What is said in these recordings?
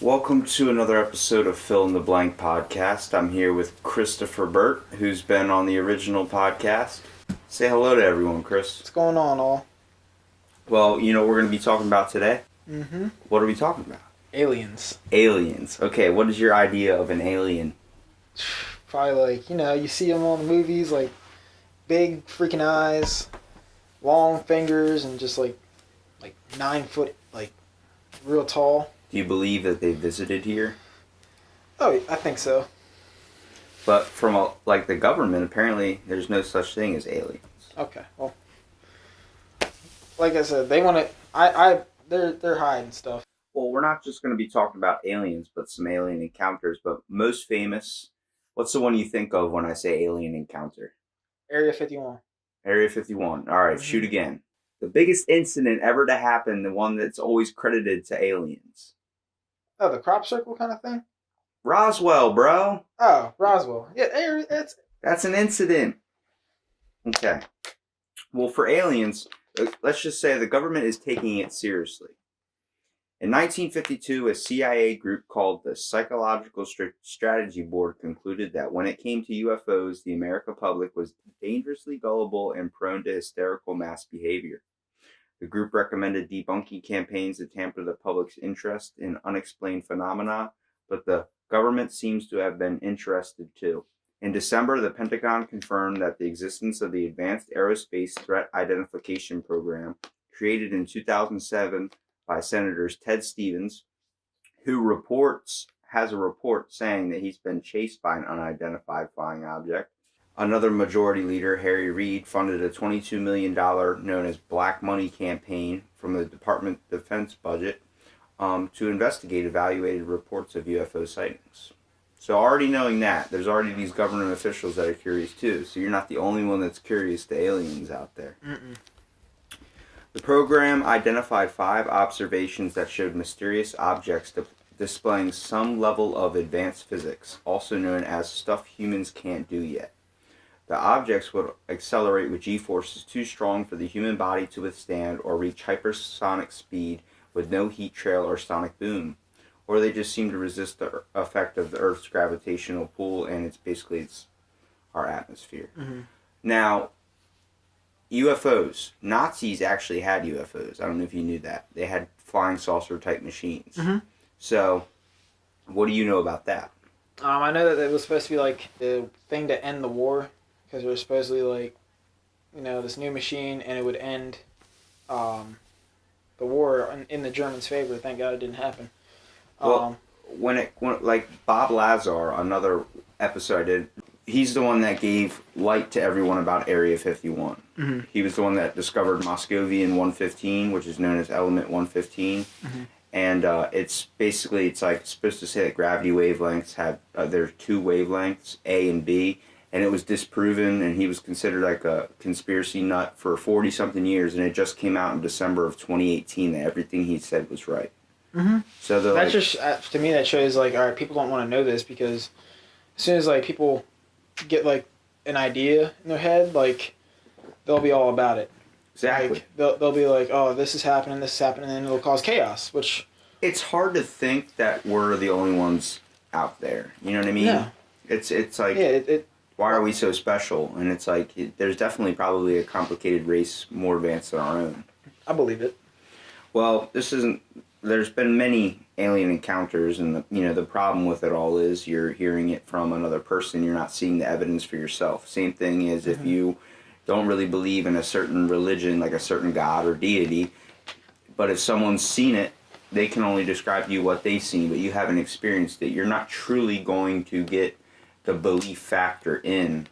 Welcome to another episode of Fill in the Blank podcast. I'm here with Christopher Burt, who's been on the original podcast. Say hello to everyone, Chris. What's going on, all? Well, you know what we're going to be talking about today? Mm-hmm. What are we talking about? Aliens. Aliens. Okay, what is your idea of an alien? Probably you see them on the movies, like big freaking eyes, long fingers, and just like 9 foot, like real tall. Do you believe that they visited here? Oh, I think so. But from the government, apparently there's no such thing as aliens. Okay, well, like I said, they want to. They're hiding stuff. Well, we're not just going to be talking about aliens, but some alien encounters. But most famous, what's the one you think of when I say alien encounter? Area 51. Area 51. All right, shoot again. The biggest incident ever to happen, the one that's always credited to aliens. Oh, the crop circle kind of thing? Roswell, bro. Oh, Roswell. Yeah, That's an incident. Okay. Well, for aliens, let's just say the government is taking it seriously. In 1952, a CIA group called the Psychological Strategy Board concluded that when it came to UFOs, the American public was dangerously gullible and prone to hysterical mass behavior. The group recommended debunking campaigns to tamper the public's interest in unexplained phenomena, but the government seems to have been interested too. In December, the Pentagon confirmed that the existence of the Advanced Aerospace Threat Identification Program, created in 2007 by Senators Ted Stevens, who has a report saying that he's been chased by an unidentified flying object. Another majority leader, Harry Reid, funded a $22 million known as Black Money campaign from the Department of Defense budget to investigate evaluated reports of UFO sightings. So already knowing that, there's already these government officials that are curious too. So you're not the only one that's curious to aliens out there. Mm-mm. The program identified 5 observations that showed mysterious objects displaying some level of advanced physics, also known as stuff humans can't do yet. The objects would accelerate with g-forces too strong for the human body to withstand or reach hypersonic speed with no heat trail or sonic boom. Or they just seem to resist the effect of the Earth's gravitational pull, and it's our atmosphere. Mm-hmm. Now, UFOs. Nazis actually had UFOs. I don't know if you knew that. They had flying saucer type machines. Mm-hmm. So, what do you know about that? I know that it was supposed to be like the thing to end the war, because it was supposedly this new machine, and it would end the war in the Germans' favor. Thank God it didn't happen. Well, when Bob Lazar, another episode I did, he's the one that gave light to everyone about Area 51. Mm-hmm. He was the one that discovered Moscovian 115, which is known as Element 115. Mm-hmm. And it's supposed to say that gravity wavelengths have, there are 2 wavelengths, A and B, and it was disproven, and he was considered like a conspiracy nut for 40-something years, and it just came out in December of 2018 that everything he said was right. Mm-hmm. So that just, to me, that shows all right, people don't want to know this, because as soon as people get an idea in their head, they'll be all about it. Exactly. They'll be like, oh, this is happening, and then it'll cause chaos, which... It's hard to think that we're the only ones out there. You know what I mean? Yeah. It's like, yeah, why are we so special? And it's like, there's definitely probably a complicated race more advanced than our own. I believe it. Well, there's been many alien encounters, and the problem with it all is you're hearing it from another person. You're not seeing the evidence for yourself. Same thing is if you don't really believe in a certain religion, like a certain god or deity, but if someone's seen it, they can only describe to you what they've seen, but you haven't experienced it. You're not truly going to get the belief factor in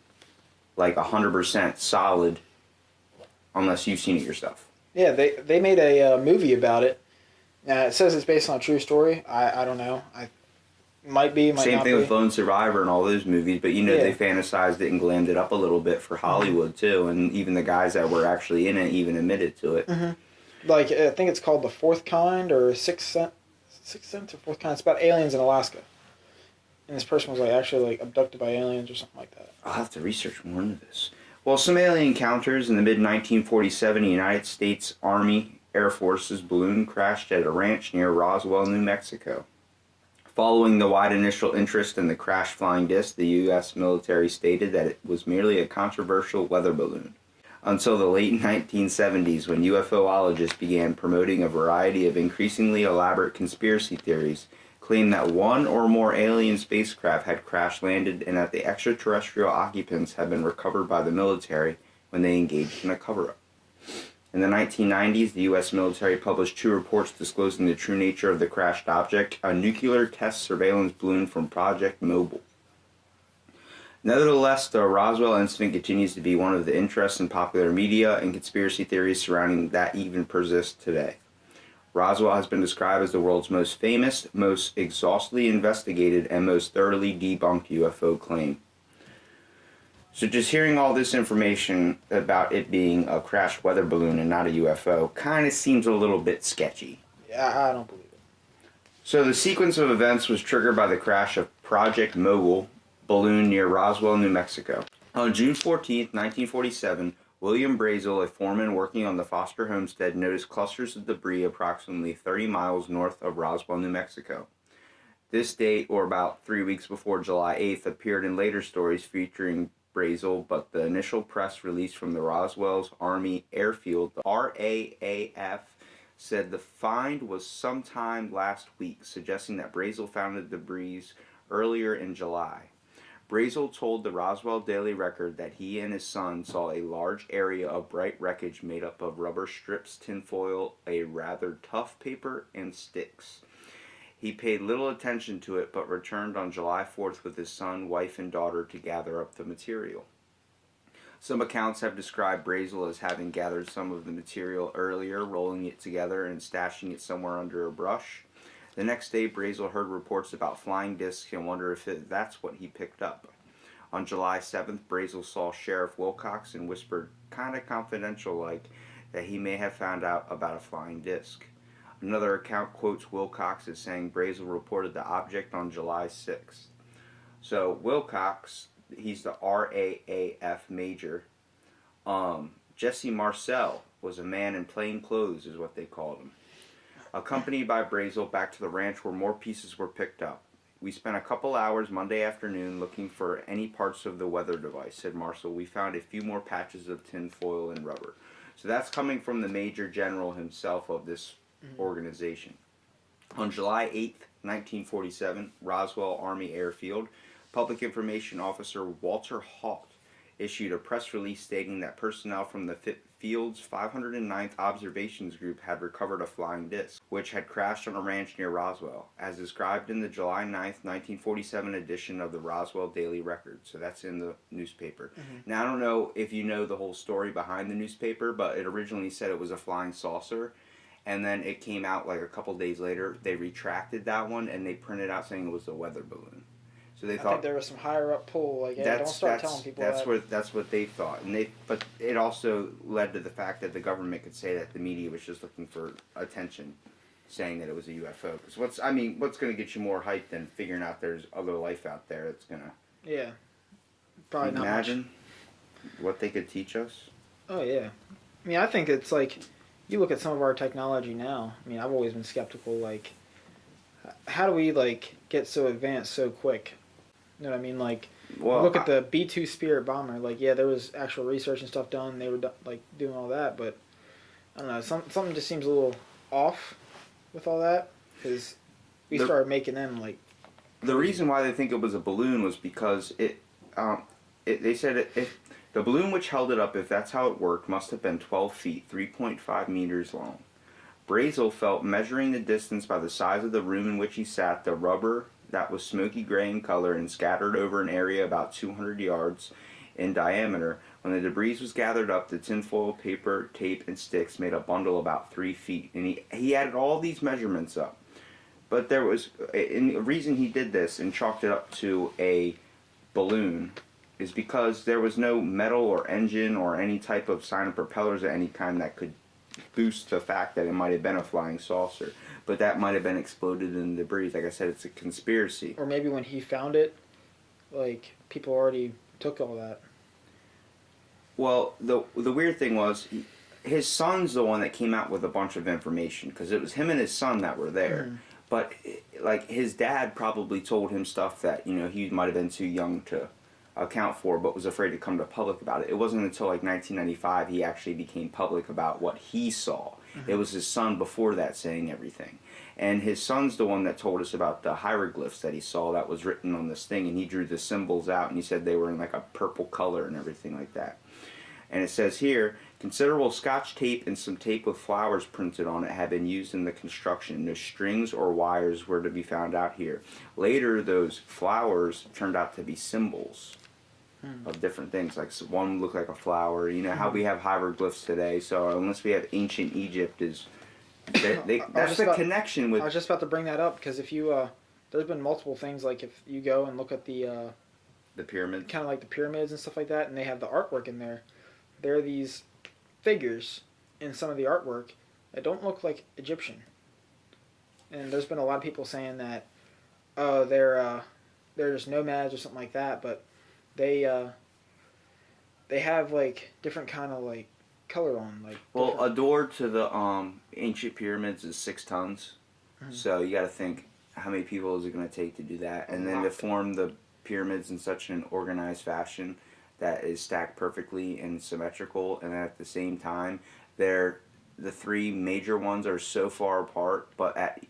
100% solid unless you've seen it yourself. Yeah, they made a movie about it. It says it's based on a true story. I don't know. Might be, might Same not thing be. with Lone Survivor and all those movies, but they fantasized it and glammed it up a little bit for Hollywood too, and even the guys that were actually in it even admitted to it. Mm-hmm. I think it's called The Fourth Kind or Sixth Sense or Fourth Kind. It's about aliens in Alaska, and this person was actually abducted by aliens or something like that. I'll have to research more into this. Well, some alien encounters in the mid-1947, the United States Army Air Force's balloon crashed at a ranch near Roswell, New Mexico. Following the wide initial interest in the crashed flying disc, the U.S. military stated that it was merely a controversial weather balloon. Until the late 1970s, when UFOologists began promoting a variety of increasingly elaborate conspiracy theories, claimed that one or more alien spacecraft had crash-landed and that the extraterrestrial occupants had been recovered by the military when they engaged in a cover-up. In the 1990s, the U.S. military published 2 reports disclosing the true nature of the crashed object, a nuclear test surveillance balloon from Project Mobile. Nevertheless, the Roswell incident continues to be one of the interests in popular media, and conspiracy theories surrounding that even persist today. Roswell has been described as the world's most famous, most exhaustively investigated, and most thoroughly debunked UFO claim. So just hearing all this information about it being a crashed weather balloon and not a UFO kind of seems a little bit sketchy. Yeah, I don't believe it. So the sequence of events was triggered by the crash of Project Mobile balloon near Roswell, New Mexico. On June 14, 1947, William Brazel, a foreman working on the Foster homestead, noticed clusters of debris approximately 30 miles north of Roswell, New Mexico. This date, or about 3 weeks before July 8th, appeared in later stories featuring Brazel, but the initial press release from the Roswell's Army Airfield, the RAAF, said the find was sometime last week, suggesting that Brazel found the debris earlier in July. Brazel told the Roswell Daily Record that he and his son saw a large area of bright wreckage made up of rubber strips, tinfoil, a rather tough paper, and sticks. He paid little attention to it, but returned on July 4th with his son, wife, and daughter to gather up the material. Some accounts have described Brazel as having gathered some of the material earlier, rolling it together and stashing it somewhere under a brush. The next day, Brazel heard reports about flying discs and wondered if that's what he picked up. On July 7th, Brazel saw Sheriff Wilcox and whispered, kinda confidential-like, that he may have found out about a flying disc. Another account quotes Wilcox as saying Brazel reported the object on July 6th. So Wilcox, he's the RAAF major. Jesse Marcel was a man in plain clothes, is what they called him. Accompanied by Brazel back to the ranch where more pieces were picked up. We spent a couple hours Monday afternoon looking for any parts of the weather device, said Marcel. We found a few more patches of tin foil and rubber. So that's coming from the Major General himself of this organization. On July 8th, 1947, Roswell Army Airfield, Public Information Officer Walter Haut issued a press release stating that personnel from the field's 509th Observations Group had recovered a flying disc, which had crashed on a ranch near Roswell, as described in the July 9th, 1947 edition of the Roswell Daily Record. So that's in the newspaper. Now, I don't know if you know the whole story behind the newspaper, but it originally said it was a flying saucer. And then it came out like a couple days later. They retracted that one and they printed out saying it was a weather balloon. So they I thought think there was some higher up pull. Like, hey, don't start telling people that. That's what they thought, but it also led to the fact that the government could say that the media was just looking for attention, saying that it was a UFO. Because what's going to get you more hype than figuring out there's other life out there? That's gonna probably not much. Imagine what they could teach us. Oh yeah, I mean, I think it's like you look at some of our technology now. I mean, I've always been skeptical. Like, how do we like get so advanced so quick? You know what I mean? Like, look at the B-2 Spirit bomber. Like, yeah, there was actual research and stuff done. They were like doing all that, but I don't know. Something just seems a little off with all that because we started making them like. The reason why they think it was a balloon was because they said if the balloon which held it up, if that's how it worked, must have been 12 feet, 3.5 meters long. Brazel felt measuring the distance by the size of the room in which he sat, the rubber that was smoky gray in color and scattered over an area about 200 yards in diameter. When the debris was gathered up, the tinfoil, paper, tape, and sticks made a bundle about 3 feet. And he added all these measurements up. But there was a reason he did this and chalked it up to a balloon is because there was no metal or engine or any type of sign of propellers of any kind that could boost the fact that it might have been a flying saucer. But that might have been exploded in the debris. Like I said, it's a conspiracy. Or maybe when he found it, like, people already took all that. Well, the weird thing was, his son's the one that came out with a bunch of information, because it was him and his son that were there. But like his dad probably told him stuff that he might have been too young to account for, but was afraid to come to public about it. It wasn't until like 1995 he actually became public about what he saw. It was his son before that saying everything. And his son's the one that told us about the hieroglyphs that he saw that was written on this thing, and he drew the symbols out, and he said they were in like a purple color and everything like that. And it says here, considerable Scotch tape and some tape with flowers printed on it had been used in the construction. No strings or wires were to be found out here. Later, those flowers turned out to be symbols of different things. Like one looked like a flower. You know how we have hieroglyphs today. So unless we have ancient Egypt, that's the connection with. I was just about to bring that up because if you there's been multiple things like if you go and look at the pyramid, kind of like the pyramids and stuff like that, and they have the artwork in there. There are these figures in some of the artwork that don't look like Egyptian, and there's been a lot of people saying that they're just nomads or something like that, but they have like different kind of like color on like. Well, a door to the ancient pyramids is 6 tons, so you got to think how many people is it going to take to do that, and then to form the pyramids in such an organized fashion that is stacked perfectly and symmetrical, and at the same time, the 3 major ones are so far apart, but at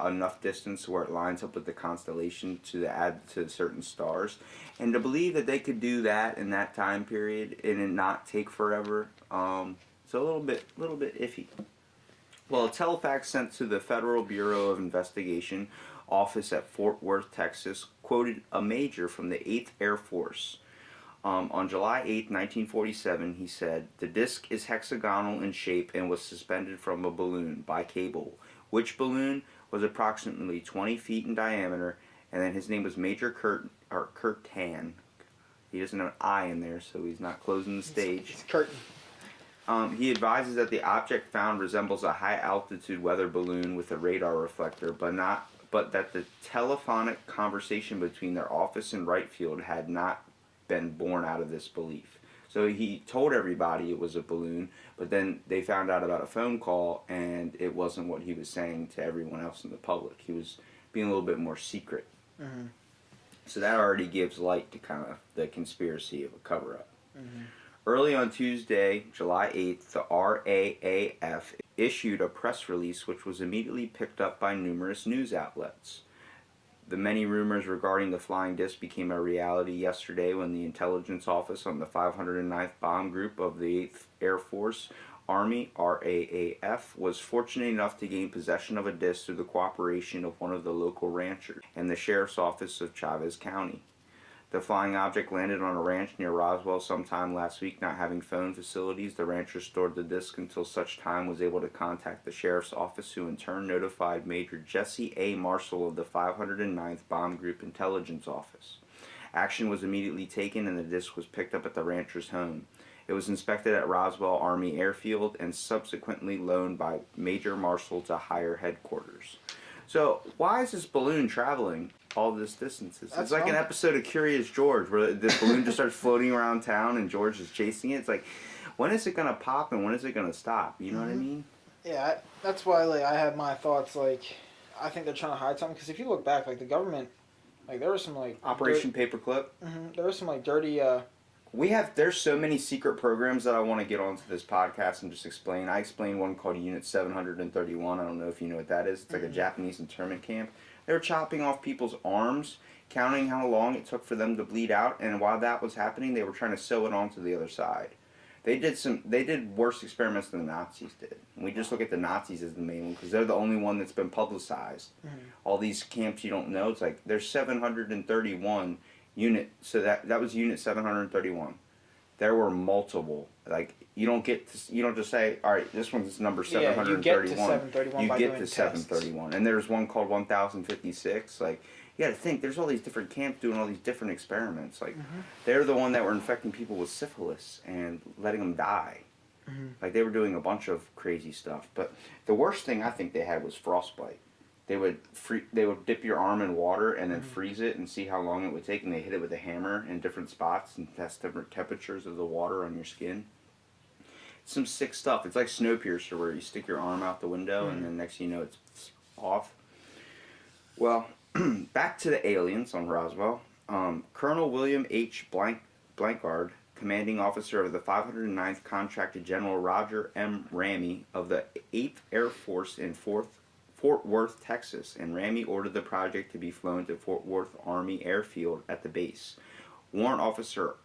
enough distance where it lines up with the constellation to add to certain stars. And to believe that they could do that in that time period and it not take forever, it's a little bit iffy. Well, a telefax sent to the Federal Bureau of Investigation office at Fort Worth, Texas, quoted a major from the 8th Air Force. On July 8, 1947, he said, "The disc is hexagonal in shape and was suspended from a balloon by cable, which balloon was approximately 20 feet in diameter," and then his name was Major Curtan. He doesn't have an I in there, so he's not closing the stage. It's Curtin. He advises that the object found resembles a high-altitude weather balloon with a radar reflector, but that the telephonic conversation between their office and right field had not been born out of this belief. So he told everybody it was a balloon, but then they found out about a phone call and it wasn't what he was saying to everyone else in the public. He was being a little bit more secret. So that already gives light to kind of the conspiracy of a cover-up. Early on Tuesday, July 8th, the RAAF issued a press release which was immediately picked up by numerous news outlets. The many rumors regarding the flying disc became a reality yesterday when the intelligence office on the 509th Bomb Group of the 8th Air Force Army, RAAF, was fortunate enough to gain possession of a disc through the cooperation of one of the local ranchers and the sheriff's office of Chavez County. The flying object landed on a ranch near Roswell sometime last week. Not having phone facilities, the rancher stored the disc until such time was able to contact the sheriff's office, who in turn notified Major Jesse A. Marshall of the 509th Bomb Group Intelligence Office. Action was immediately taken and the disc was picked up at the rancher's home. It was inspected at Roswell Army Airfield and subsequently loaned by Major Marshall to higher headquarters. So why is this balloon traveling all this distances? It's like an episode of Curious George where the balloon just starts floating around town and George is chasing it. It's like, when is it going to pop and when is it going to stop? You know what I mean? Yeah, that's why like I have my thoughts. Like, I think they're trying to hide something because if you look back, like the government, like there was some like Operation Paperclip. There was some like dirty. There's so many secret programs that I want to get onto this podcast and just explain. I explained one called Unit 731. I don't know if you know what that is. It's like a Japanese internment camp. They were chopping off people's arms, counting how long it took for them to bleed out, and while that was happening, they were trying to sew it onto the other side. They did worse experiments than the Nazis did. And we just look at the Nazis as the main one because they're the only one that's been publicized. All these camps you don't know, it's like there's 731 unit, so that was Unit 731. There were multiple. Like you don't just say, all right, this one's number 731. You get to 731 You by get doing to 731, and there's one called 1056. Like you got to think, there's all these different camps doing all these different experiments. Like they're the one that were infecting people with syphilis and letting them die. Like they were doing a bunch of crazy stuff. But the worst thing I think they had was frostbite. They would dip your arm in water and then freeze it and see how long it would take, and they hit it with a hammer in different spots and test different temperatures of the water on your skin. Some sick stuff. It's like Snowpiercer where you stick your arm out the window and then next thing you know it's off. Well, back to the aliens on Roswell. Colonel William H. Blankard, commanding officer of the 509th, contracted General Roger M. Ramey of the 8th Air Force in Fort Worth, Texas, and Ramey ordered the project to be flown to Fort Worth Army Airfield at the base. Warrant Officer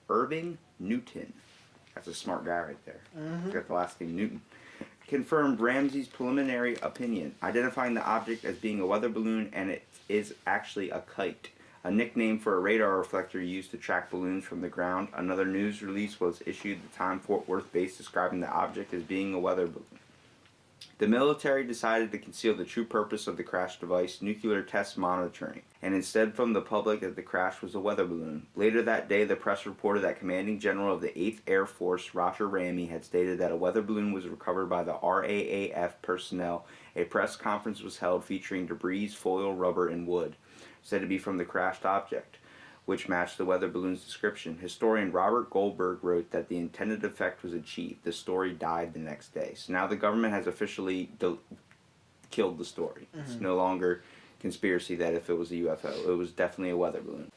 Irving Newton, that's a smart guy right there. He's got the last name Newton, confirmed Ramsey's preliminary opinion, identifying the object as being a weather balloon, and it is actually a kite, a nickname for a radar reflector used to track balloons from the ground. Another news release was issued at the time Fort Worth base describing the object as being a weather balloon. The military decided to conceal the true purpose of the crash device, nuclear test monitoring, and instead from the public that the crash was a weather balloon. Later that day, the press reported that Commanding General of the 8th Air Force, Roger Ramey, had stated that a weather balloon was recovered by the RAAF personnel. A press conference was held featuring debris, foil, rubber, and wood, said to be from the crashed object, which matched the weather balloon's description. Historian Robert Goldberg wrote that the intended effect was achieved. The story died the next day. So now the government has officially killed the story. It's no longer conspiracy that if it was a UFO. It was definitely a weather balloon.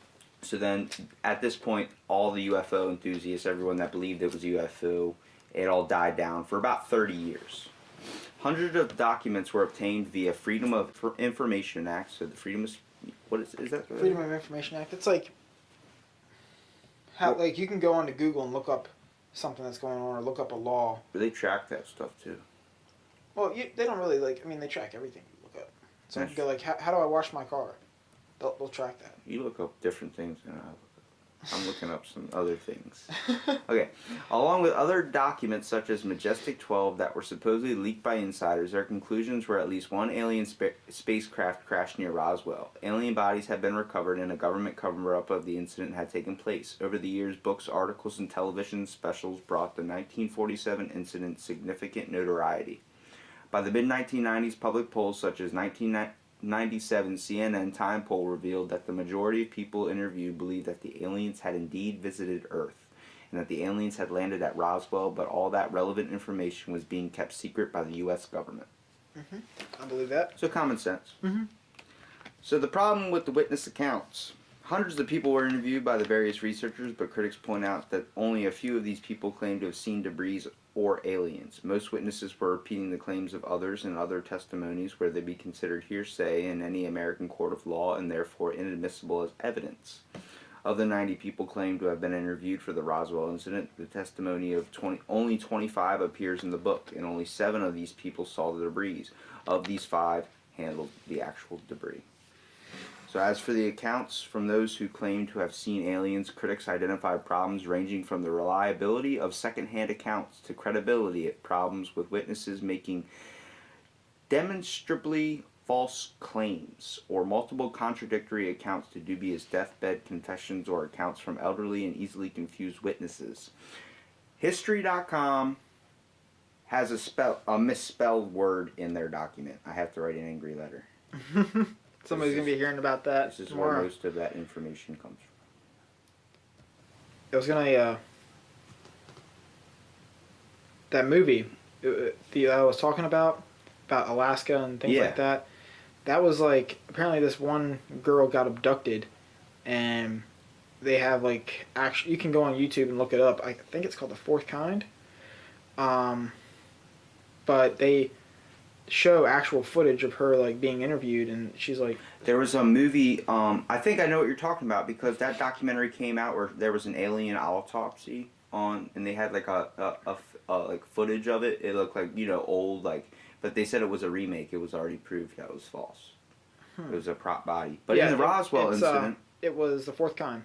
So then, at this point, all the UFO enthusiasts, everyone that believed it was a UFO, it all died down for about 30 years. Hundreds of documents were obtained via Freedom of Information Act. So the Freedom of... What is that? Freedom of Information Act. It's like... How, like, you can go onto Google and look up something that's going on or look up a law. They track that stuff too. Well, they don't really, like, I mean, they track everything you look up. So you can go, like, how do I wash my car? They'll track that. You look up different things than I look up. I'm looking up some other things. Okay. Along with other documents such as Majestic 12 that were supposedly leaked by insiders, their conclusions were at least one alien spacecraft crashed near Roswell. Alien bodies had been recovered and a government cover-up of the incident had taken place. Over the years, books, articles, and television specials brought the 1947 incident significant notoriety. By the mid-1990s, public polls such as 1997 CNN Time poll revealed that the majority of people interviewed believed that the aliens had indeed visited Earth, and that the aliens had landed at Roswell, but all that relevant information was being kept secret by the U.S. government. I believe that. So common sense. So the problem with the witness accounts. Hundreds of people were interviewed by the various researchers, but critics point out that only a few of these people claim to have seen debris or aliens. Most witnesses were repeating the claims of others in other testimonies where they be considered hearsay in any American court of law and therefore inadmissible as evidence. Of the 90 people claimed to have been interviewed for the Roswell incident, the testimony of only 25 appears in the book, and only 7 of these people saw the debris. Of these 5 handled the actual debris. So as for the accounts from those who claim to have seen aliens, critics identified problems ranging from the reliability of second-hand accounts to credibility at problems with witnesses making demonstrably false claims or multiple contradictory accounts to dubious deathbed confessions or accounts from elderly and easily confused witnesses. History.com has a misspelled word in their document. I have to write an angry letter. Somebody's going to be hearing about that This is tomorrow. where most of that information comes from. It was going to, that movie that I was talking about Alaska and things like that, that was like, apparently this one girl got abducted, and they have like, actually, you can go on YouTube and look it up. I think it's called The Fourth Kind. But they show actual footage of her like being interviewed, and she's like, there was a movie, I think I know what you're talking about, because that documentary came out where there was an alien autopsy on, and they had like a like footage of it. It looked like, you know, old, like, but they said it was a remake. It was already proved that it was false. It was a prop body. But in the Roswell incident, it was The Fourth Kind.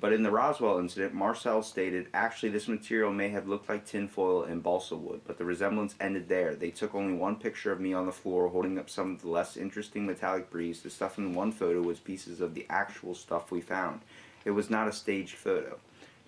But in the Roswell incident, Marcel stated, actually this material may have looked like tinfoil and balsa wood, but the resemblance ended there. They took only one picture of me on the floor holding up some of the less interesting metallic debris. The stuff in one photo was pieces of the actual stuff we found. It was not a staged photo.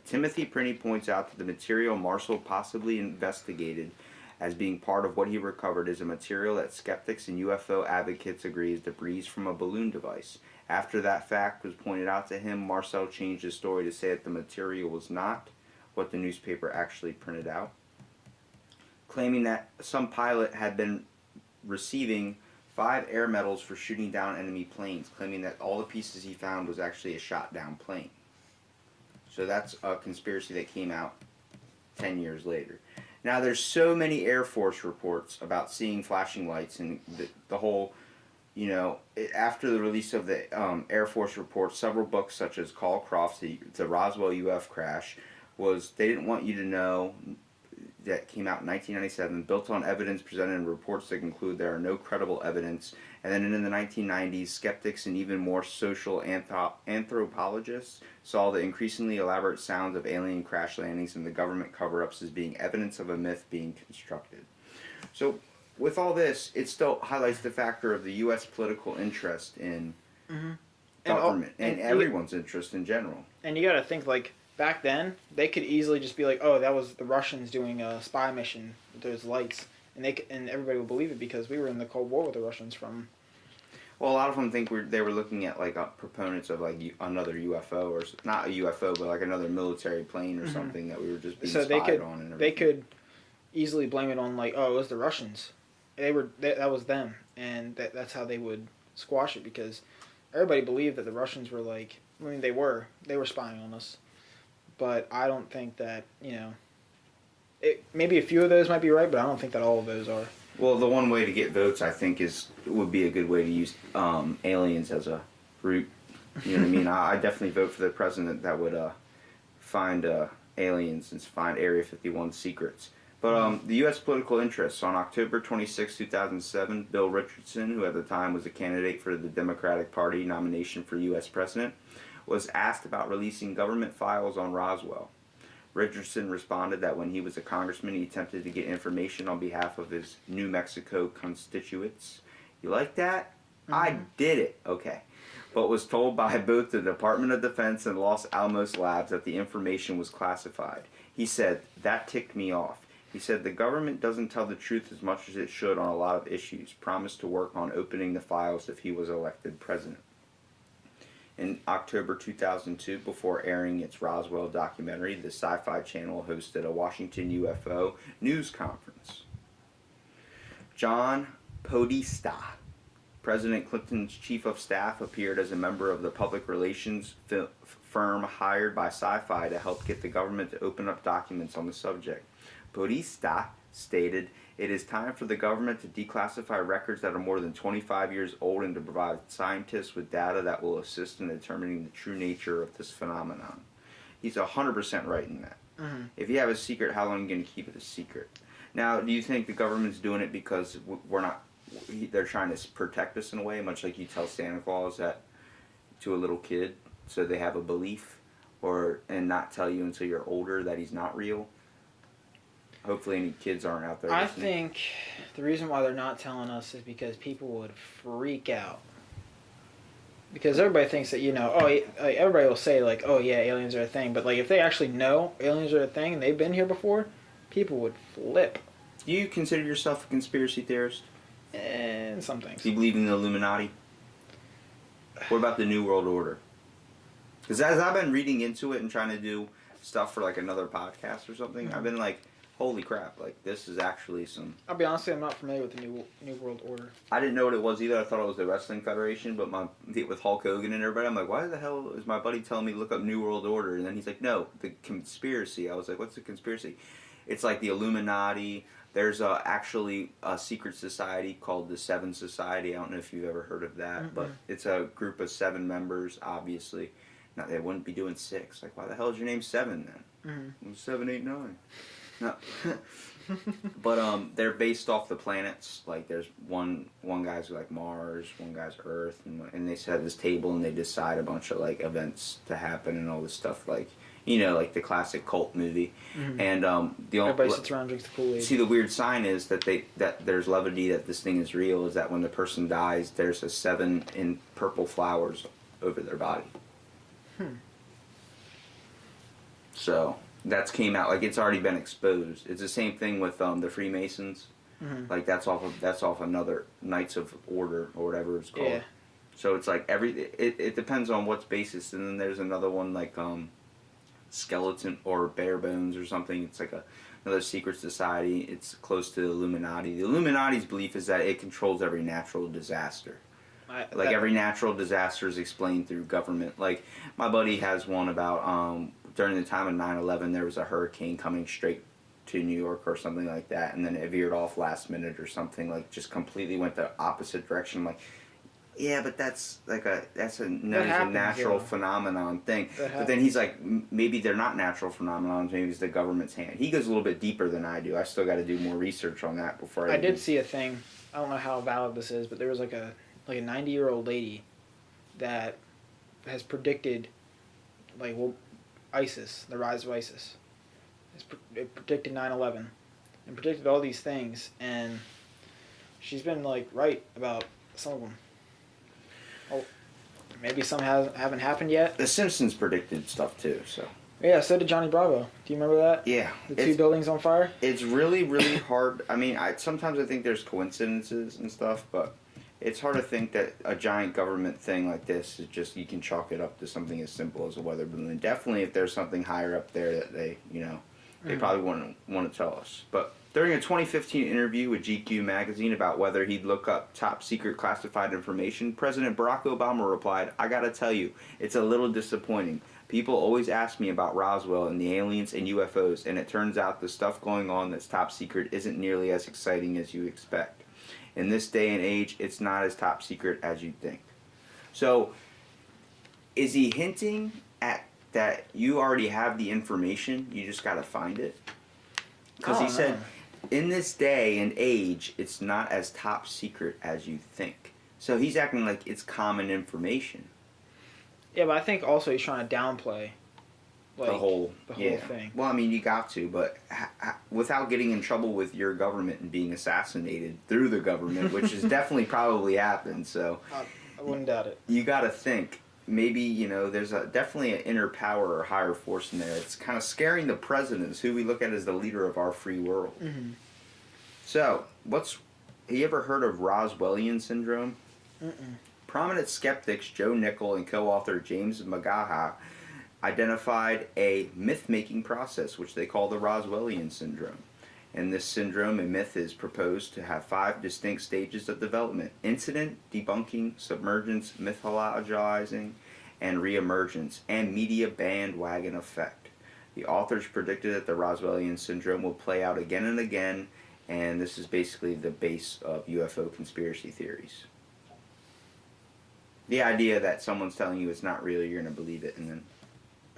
Timothy Prinny points out that the material Marcel possibly investigated as being part of what he recovered is a material that skeptics and UFO advocates agree is debris from a balloon device. After that fact was pointed out to him, Marcel changed his story to say that the material was not what the newspaper actually printed out, claiming that some pilot had been receiving 5 air medals for shooting down enemy planes, claiming that all the pieces he found was actually a shot down plane. So that's a conspiracy that came out 10 years later. Now there's so many Air Force reports about seeing flashing lights and the whole, after the release of the Air Force reports, several books such as Carl Croft's the Roswell UF crash they didn't want you to know, that came out in 1997, built on evidence presented in reports that conclude there are no credible evidence. And then in the 1990s, skeptics and even more social anthropologists saw the increasingly elaborate sounds of alien crash landings and the government cover-ups as being evidence of a myth being constructed. So with all this, it still highlights the factor of the U.S. political interest in government and everyone's interest in general. And you got to think, like, back then, they could easily just be like, "Oh, that was the Russians doing a spy mission with those lights," and everybody would believe it because we were in the Cold War with the Russians from. Well, a lot of them think they were looking at like proponents of like another UFO or not a UFO, but like another military plane or something that we were just being spied on. And they could easily blame it on like, "Oh, it was the Russians. That was them," and that's how they would squash it because everybody believed that the Russians were like. I mean, they were spying on us. But I don't think that, maybe a few of those might be right, but I don't think that all of those are. Well, the one way to get votes, I think, would be a good way to use aliens as a route. You know what I mean? I definitely vote for the president that would find aliens and find Area 51 secrets. But the U.S. political interests. On October 26, 2007, Bill Richardson, who at the time was a candidate for the Democratic Party nomination for U.S. president, was asked about releasing government files on Roswell. Richardson responded that when he was a congressman, he attempted to get information on behalf of his New Mexico constituents. You like that? I did it. Okay. But was told by both the Department of Defense and Los Alamos Labs that the information was classified. He said, "That ticked me off." He said, "The government doesn't tell the truth as much as it should on a lot of issues." Promised to work on opening the files if he was elected president. In October 2002, before airing its Roswell documentary, the Sci-Fi Channel hosted a Washington UFO news conference. John Podesta, President Clinton's chief of staff, appeared as a member of the public relations firm hired by Sci-Fi to help get the government to open up documents on the subject. Podesta stated, "It is time for the government to declassify records that are more than 25 years old and to provide scientists with data that will assist in determining the true nature of this phenomenon." He's 100% right in that. If you have a secret, how long are you going to keep it a secret? Now, do you think the government's doing it because they're trying to protect us in a way, much like you tell Santa Claus that to a little kid, so they have a belief, and not tell you until you're older that he's not real? Hopefully any kids aren't out there listening. I think the reason why they're not telling us is because people would freak out. Because everybody thinks that, everybody will say, like, "Oh, yeah, aliens are a thing." But, like, if they actually know aliens are a thing and they've been here before, people would flip. Do you consider yourself a conspiracy theorist? And some things. Do you believe in the Illuminati? What about the New World Order? Because as I've been reading into it and trying to do stuff for, like, another podcast or something, I've been like, holy crap, like, this is actually some... I'll be honest with you, I'm not familiar with the New World Order. I didn't know what it was either. I thought it was the Wrestling Federation, but with Hulk Hogan and everybody, I'm like, why the hell is my buddy telling me to look up New World Order? And then he's like, no, the conspiracy. I was like, what's the conspiracy? It's like the Illuminati. There's actually a secret society called the Seven Society. I don't know if you've ever heard of that, but it's a group of 7 members, obviously. Now, they wouldn't be doing 6. Like, why the hell is your name 7 then? 7, 8, 9. No. But they're based off the planets. Like, there's one guy's like Mars, one guy's Earth, and they set this table and they decide a bunch of like events to happen and all this stuff, like, like the classic cult movie. And everybody sits around and drinks the Kool-Aid. See, the weird sign is that there's levity, that this thing is real, is that when the person dies, there's a 7 in purple flowers over their body. So that's came out, like, it's already been exposed. It's the same thing with the Freemasons. Like, that's off another Knights of Order or whatever it's called. Yeah. So it's like it depends on what's basis. And then there's another one like skeleton or bare bones or something. It's like another secret society. It's close to the Illuminati. The Illuminati's belief is that it controls every natural disaster. Every natural disaster is explained through government. Like, my buddy has one about during the time of 9/11, there was a hurricane coming straight to New York or something like that, and then it veered off last minute or something, like just completely went the opposite direction. I'm like, yeah, but that's a natural phenomenon thing. But then he's like, maybe they're not natural phenomenons. Maybe it's the government's hand. He goes a little bit deeper than I do. I still got to do more research on that before I did see a thing. I don't know how valid this is, but there was like a 90-year-old lady that has predicted ISIS, the rise of ISIS. It predicted 9/11 and predicted all these things, and she's been right about some of them. Oh, maybe some haven't happened yet. The Simpsons predicted stuff too, so. Yeah, so did Johnny Bravo. Do you remember that? Yeah. The two buildings on fire? It's really, really hard. I mean, sometimes I think there's coincidences and stuff, but it's hard to think that a giant government thing like this is just, you can chalk it up to something as simple as a weather balloon. Definitely if there's something higher up there that they probably want to tell us. But during a 2015 interview with GQ magazine about whether he'd look up top secret classified information, President Barack Obama replied, "I gotta tell you, it's a little disappointing. People always ask me about Roswell and the aliens and UFOs, and it turns out the stuff going on that's top secret isn't nearly as exciting as you expect. In this day and age, it's not as top secret as you'd think." So, is he hinting at that you already have the information, you just gotta find it? Because he said, in this day and age, it's not as top secret as you think. So he's acting like it's common information. Yeah, but I think also he's trying to downplay the whole thing. Well, I mean, you got to, but without getting in trouble with your government and being assassinated through the government, which has definitely probably happened. So I wouldn't doubt it. You got to think. Maybe, there's definitely an inner power or higher force in there. It's kind of scaring the presidents, who we look at as the leader of our free world. Mm-hmm. So, have you ever heard of Roswellian syndrome? Mm-mm. Prominent skeptics Joe Nickell and co-author James Magaha identified a myth-making process, which they call the Roswellian syndrome. In this syndrome, a myth is proposed to have 5 distinct stages of development: incident, debunking, submergence, mythologizing, and reemergence, and media bandwagon effect. The authors predicted that the Roswellian syndrome will play out again and again, and this is basically the base of UFO conspiracy theories. The idea that someone's telling you it's not real, you're going to believe it, and then...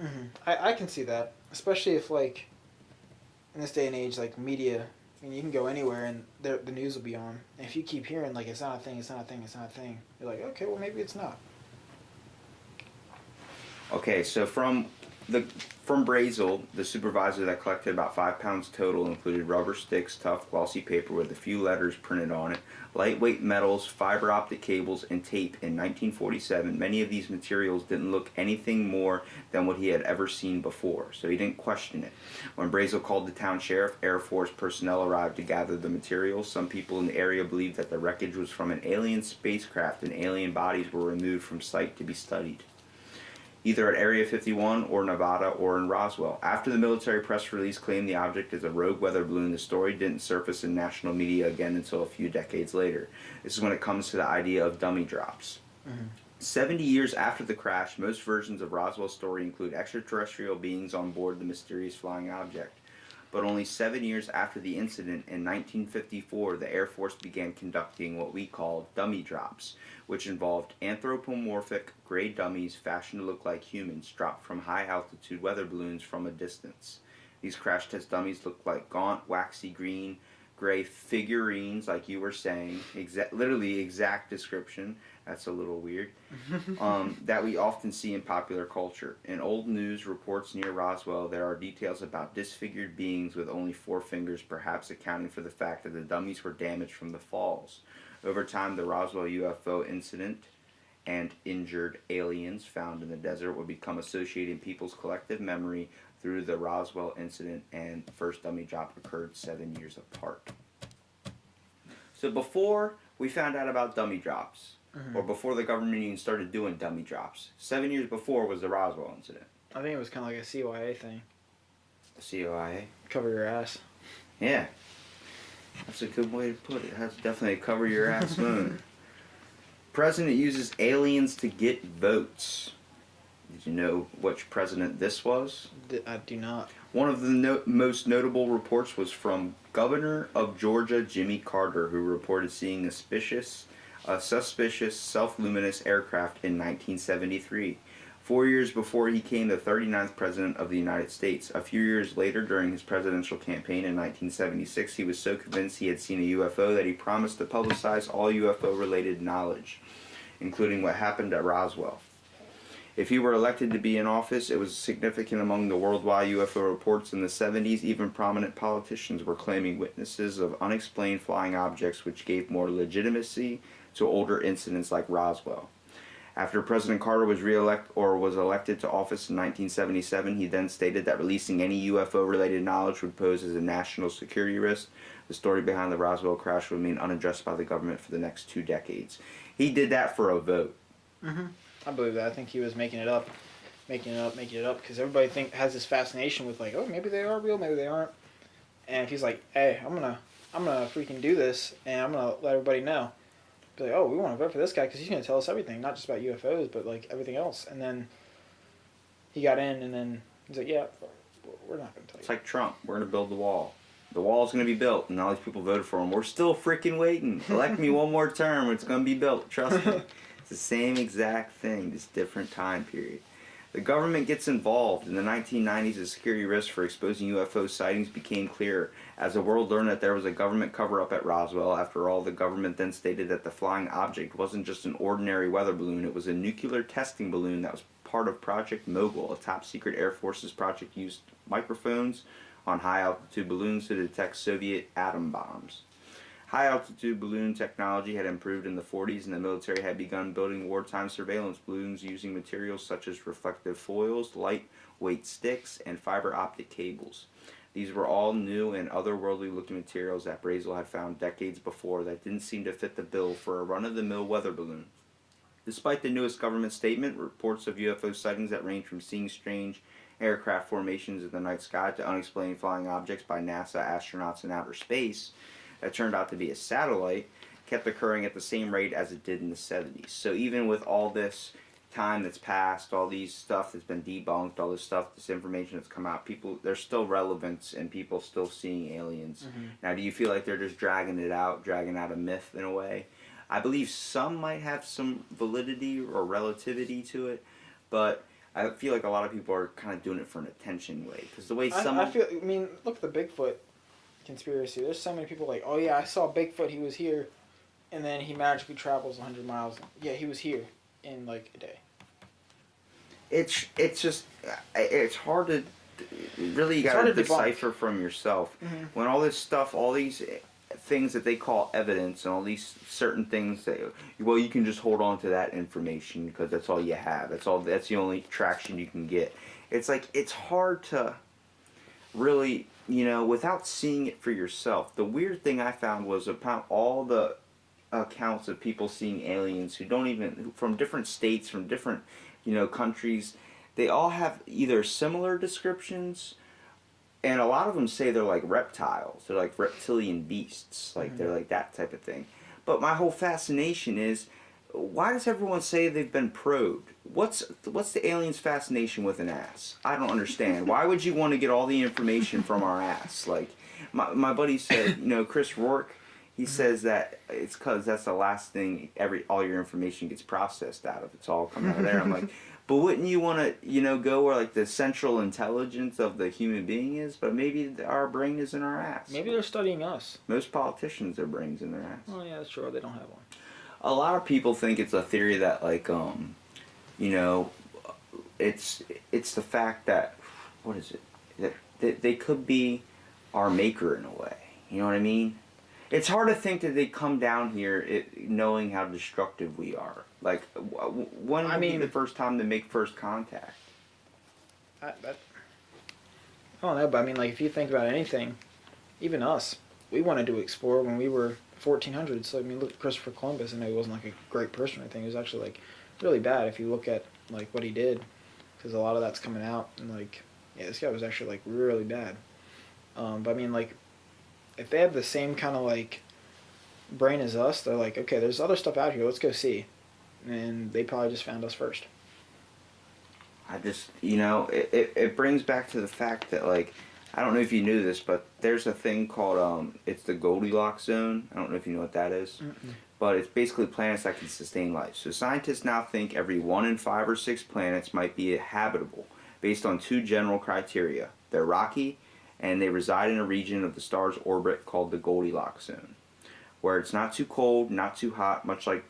Mm-hmm. I can see that, especially if, in this day and age, media, I mean, you can go anywhere and the news will be on. And if you keep hearing, it's not a thing, it's not a thing, it's not a thing, you're like, okay, well, maybe it's not. Okay, so from Brazel, the supervisor that collected about 5 pounds total included rubber sticks, tough, glossy paper with a few letters printed on it, lightweight metals, fiber optic cables, and tape. In 1947, many of these materials didn't look anything more than what he had ever seen before, so he didn't question it. When Brazel called the town sheriff, Air Force personnel arrived to gather the materials. Some people in the area believed that the wreckage was from an alien spacecraft and alien bodies were removed from site to be studied, either at Area 51 or Nevada or in Roswell. After the military press release claimed the object as a rogue weather balloon, the story didn't surface in national media again until a few decades later. This is when it comes to the idea of dummy drops. Mm-hmm. 70 years after the crash, most versions of Roswell's story include extraterrestrial beings on board the mysterious flying object. But only 7 years after the incident, in 1954, the Air Force began conducting what we call dummy drops, which involved anthropomorphic gray dummies fashioned to look like humans dropped from high-altitude weather balloons from a distance. These crash test dummies looked like gaunt, waxy green, gray figurines, like you were saying, literally exact description. That's a little weird. That we often see in popular culture. In old news reports near Roswell, there are details about disfigured beings with only 4 fingers, perhaps accounting for the fact that the dummies were damaged from the falls. Over time, the Roswell UFO incident and injured aliens found in the desert would become associated in people's collective memory through the Roswell incident, and the first dummy drop occurred 7 years apart. So before we found out about dummy drops, or before the government even started doing dummy drops, 7 years before was the Roswell incident. I think it was kind of like a CYA thing. The CYA? Cover your ass. Yeah, that's a good way to put it. That's definitely a cover your ass moment. President uses aliens to get votes. Did you know which president this was? I do not. One of the most notable reports was from Governor of Georgia Jimmy Carter, who reported seeing a suspicious self-luminous aircraft in 1973. 4 years before he became the 39th President of the United States. A few years later, during his presidential campaign in 1976, he was so convinced he had seen a UFO that he promised to publicize all UFO-related knowledge, including what happened at Roswell. If he were elected to be in office, it was significant among the worldwide UFO reports in the 70s. Even prominent politicians were claiming witnesses of unexplained flying objects, which gave more legitimacy to older incidents like Roswell. After President Carter was elected to office in 1977, he then stated that releasing any UFO-related knowledge would pose as a national security risk. The story behind the Roswell crash would remain unaddressed by the government for the next 2 decades. He did that for a vote. Mm-hmm. I believe that. I think he was making it up, because everybody has this fascination with like, oh, maybe they are real, maybe they aren't. And if he's like, hey, I'm gonna freaking do this, and I'm gonna let everybody know. Be like, oh, we want to vote for this guy because he's going to tell us everything, not just about UFOs, but like everything else. And then he got in, and then he's like, yeah, we're not going to tell you. It's like Trump. We're going to build the wall. The wall's going to be built, and all these people voted for him. We're still freaking waiting. Elect me one more term, it's going to be built. Trust me. It's the same exact thing, just different time period. The government gets involved. In the 1990s, the security risk for exposing UFO sightings became clearer. As the world learned that there was a government cover-up at Roswell, after all, the government then stated that the flying object wasn't just an ordinary weather balloon, it was a nuclear testing balloon that was part of Project Mogul, a top-secret Air Force's project used microphones on high-altitude balloons to detect Soviet atom bombs. High-altitude balloon technology had improved in the 40s, and the military had begun building wartime surveillance balloons using materials such as reflective foils, lightweight sticks, and fiber optic cables. These were all new and otherworldly-looking materials that Brazel had found decades before that didn't seem to fit the bill for a run-of-the-mill weather balloon. Despite the newest government statement, reports of UFO sightings that range from seeing strange aircraft formations in the night sky to unexplained flying objects by NASA astronauts in outer space that turned out to be a satellite kept occurring at the same rate as it did in the 70s. So even with all this time that's passed, all these stuff that's been debunked, all this stuff, this information that's come out, there's still relevance and people still seeing aliens. Mm-hmm. Now, do you feel like they're just dragging out a myth in a way? I believe some might have some validity or relativity to it, but I feel like a lot of people are kind of doing it for an attention way. Because the way look at the Bigfoot conspiracy. There's so many people like, oh yeah, I saw Bigfoot, he was here, and then he magically travels 100 miles. Yeah, he was here in like a day. It's just, it's hard to, really you gotta decipher from yourself. Mm-hmm. When all this stuff, all these things that they call evidence and all these certain things that, well, you can just hold on to that information because that's all you have. That's the only traction you can get. It's like, it's hard to really, without seeing it for yourself. The weird thing I found was about all the accounts of people seeing aliens from different states, from different, countries. They all have either similar descriptions, and a lot of them say they're like reptiles. They're like reptilian beasts. Like, they're like that type of thing. But my whole fascination is, why does everyone say they've been probed? What's the alien's fascination with an ass? I don't understand. Why would you want to get all the information from our ass? Like, my buddy said, Chris Rourke, he says that it's because that's the last thing all your information gets processed out of. It's all coming out of there. I'm like, but wouldn't you want to, go where like the central intelligence of the human being is? But maybe our brain is in our ass. Maybe they're studying us. Most politicians, their brains in their ass. Oh yeah, that's true. They don't have one. A lot of people think it's a theory that like, it's the fact that, what is it? That they could be our maker in a way. You know what I mean? It's hard to think that they come down here knowing how destructive we are. Like, when would be the first time to make first contact? I don't know, but like, if you think about anything, even us, we wanted to explore when we were 1400s. So, look at Christopher Columbus. I know he wasn't like a great person or anything. He was actually like really bad if you look at like what he did, because a lot of that's coming out, and like, yeah, this guy was actually like really bad. But like, if they have the same kind of like brain as us, they're like, okay, there's other stuff out here. Let's go see. And they probably just found us first. I just, it brings back to the fact that, like, I don't know if you knew this, but there's a thing called, it's the Goldilocks zone. I don't know if you know what that is. Mm-mm. But it's basically planets that can sustain life. So scientists now think every 1 in 5 or 6 planets might be habitable based on 2 general criteria. They're rocky, and they reside in a region of the star's orbit called the Goldilocks zone, where it's not too cold, not too hot, much like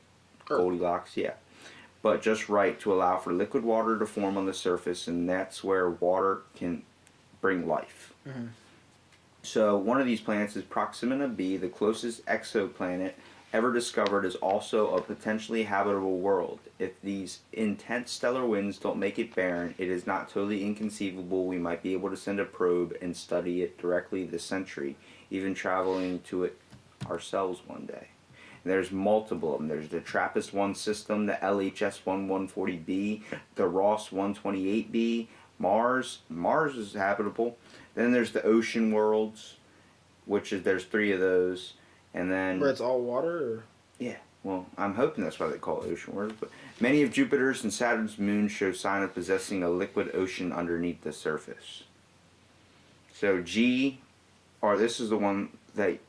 Goldilocks, yeah, but just right to allow for liquid water to form on the surface, and that's where water can bring life. Mm-hmm. So one of these planets is Proxima b, the closest exoplanet ever discovered, is also a potentially habitable world. If these intense stellar winds don't make it barren, it is not totally inconceivable we might be able to send a probe and study it directly this century, even traveling to it ourselves one day. And there's multiple of them. There's the TRAPPIST-1 system, the LHS-1140b, the Ross-128b, Mars. Mars is habitable. Then there's the ocean worlds, there's 3 of those. And then Where it's all water? Or? Yeah, well, I'm hoping that's why they call it ocean worlds. But many of Jupiter's and Saturn's moons show sign of possessing a liquid ocean underneath the surface. So this is the one that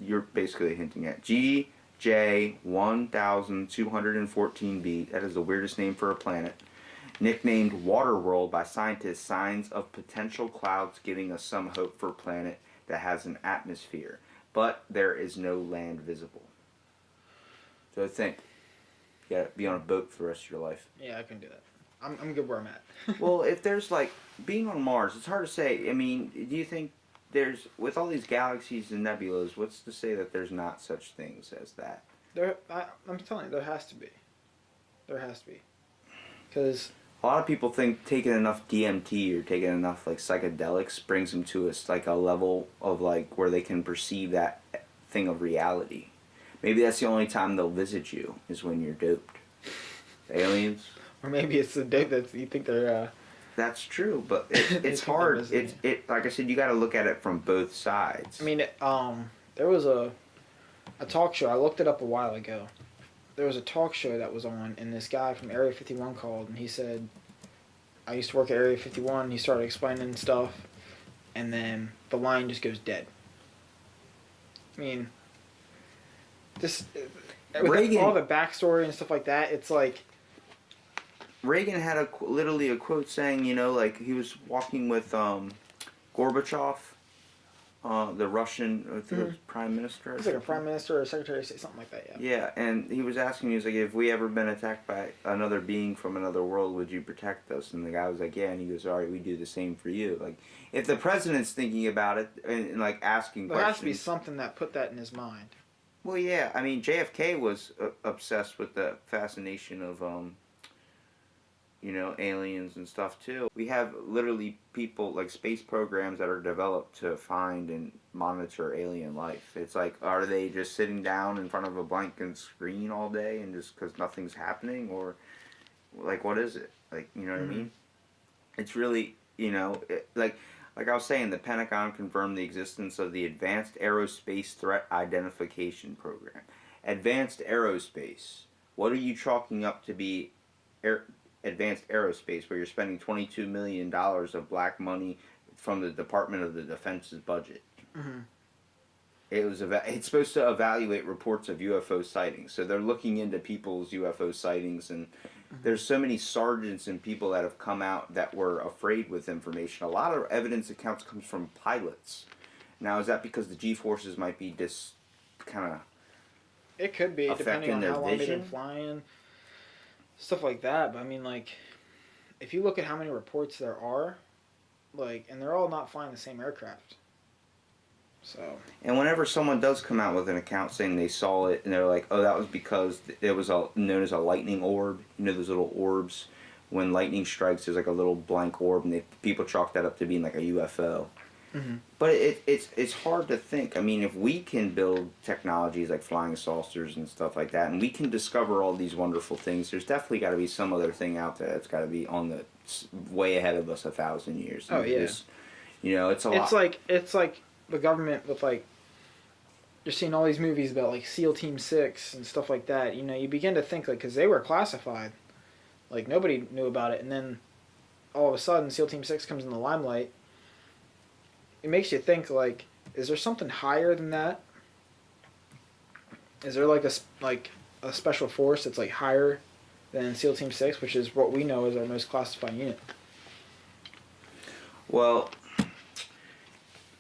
you're basically hinting at. GJ1214b, that is the weirdest name for a planet. Nicknamed Waterworld by scientists, signs of potential clouds giving us some hope for a planet that has an atmosphere. But there is no land visible. So think, you gotta be on a boat for the rest of your life. Yeah, I can do that. I'm good where I'm at. Well, if there's being on Mars, it's hard to say. I mean, do you think with all these galaxies and nebulas, what's to say that there's not such things as that? I'm telling you, there has to be. There has to be. Because a lot of people think taking enough DMT or taking enough psychedelics brings them to a level of where they can perceive that thing of reality. Maybe that's the only time they'll visit you is when you're doped. Aliens. Or maybe it's the dope that you think they're. That's true, but it's hard. It like I said, you got to look at it from both sides. I mean, there was a talk show. I looked it up a while ago. There was a talk show that was on, and this guy from Area 51 called, and he said, I used to work at Area 51, and he started explaining stuff, and then the line just goes dead. I mean, with all the backstory and stuff like that, it's like... Reagan had literally a quote saying, he was walking with Gorbachev, the Russian prime minister. He's like a prime minister or secretary of state, something like that, yeah. Yeah, and he was asking, he was like, if we ever been attacked by another being from another world, would you protect us? And the guy was like, yeah, and he goes, all right, we do the same for you. Like, if the president's thinking about it and asking there questions... There has to be something that put that in his mind. Well, yeah, I mean, JFK was obsessed with the fascination of... aliens and stuff too. We have literally people space programs that are developed to find and monitor alien life. It's are they just sitting down in front of a blank screen all day and just because nothing's happening, or what is it? What I mean? It's really, like I was saying, the Pentagon confirmed the existence of the Advanced Aerospace Threat Identification Program. Advanced Aerospace. What are you chalking up to be advanced aerospace, where you're spending $22 million of black money from the Department of the Defense's budget? Mm-hmm. It's supposed to evaluate reports of UFO sightings. So they're looking into people's UFO sightings, and there's so many sergeants and people that have come out that were afraid with information. A lot of evidence accounts comes from pilots. Now, is that because the G-forces might be just kind of It could be, depending on how long they've been flying. Stuff like that, but I mean, if you look at how many reports there are, and they're all not flying the same aircraft. So. And whenever someone does come out with an account saying they saw it, and they're like, oh, that was because it was known as a lightning orb. Those little orbs, when lightning strikes, there's a little blank orb, and people chalk that up to being a UFO. Mm-hmm. But it's hard to think. I mean, if we can build technologies like flying saucers and stuff like that, and we can discover all these wonderful things, there's definitely got to be some other thing out there that's got to be on the way ahead of us 1,000 years. Oh, yeah. It's a lot. It's like the government with you're seeing all these movies about like SEAL Team 6 and stuff like that, you know, you begin to think like, because they were classified, like nobody knew about it, and then all of a sudden SEAL Team 6 comes in the limelight. It makes you think like, is there something higher than that? Is there like a special force that's like higher than SEAL Team 6, which is what we know is our most classified unit? Well,